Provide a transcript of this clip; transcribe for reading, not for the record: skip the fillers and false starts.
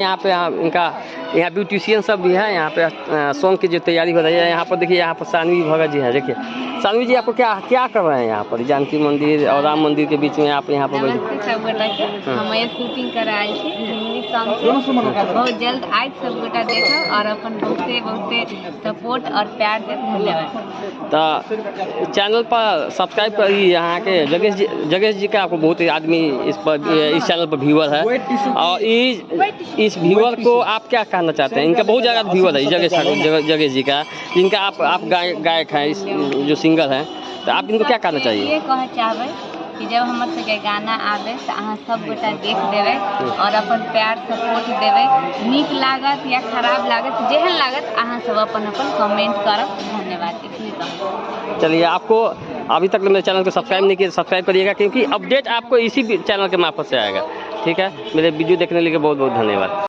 यहाँ पे इनका यहाँ ब्यूटिशियन सब भी है। यहाँ पे सॉन्ग की जो तैयारी हो रही है। यहाँ पर देखिए, यहाँ पर सानवी भगत जी हैं। देखिए सानवी जी, आपको क्या क्या कर रहे हैं यहाँ पर? जानकी मंदिर और राम मंदिर के बीच में आप यहाँ पर हम शूटिंग कराए थे हिंदी सॉन्ग के। बहुत जल्द आज सब गोटा देखो और अपन बहुते बहुते सपोर्ट और प्यार दे। धन्यवाद। तो चैनल पर सब्सक्राइब करिए। यहाँ के जगेश जी का आपको बहुत आदमी इस चैनल पर व्यूअर है। और इस व्यूअर को आप क्या कहना चाहते हैं? इनका बहुत ज़्यादा व्यूअर है जगेश जी का, जिनका आप गायक हैं, इस जो सिंगर हैं, तो आप इनको क्या कहना चाहिए? ये कह चाहबै कि जब हमर सबके गाना आवे तो अहाँ सब गोटा देख देवे और अपन प्यार सपोर्ट देवे। नीक लागत या खराब लागत, जेहन लागत अहाँ सब अपन कमेंट करब। धन्यवाद। इतनी कहूँ। चलिए, आपको अभी तक मेरे चैनल को सब्सक्राइब नहीं किया, सब्सक्राइब करिएगा, क्योंकि अपडेट आपको इसी चैनल के मार्फत से आएगा। ठीक है, मेरे वीडियो देखने के लिए बहुत बहुत धन्यवाद।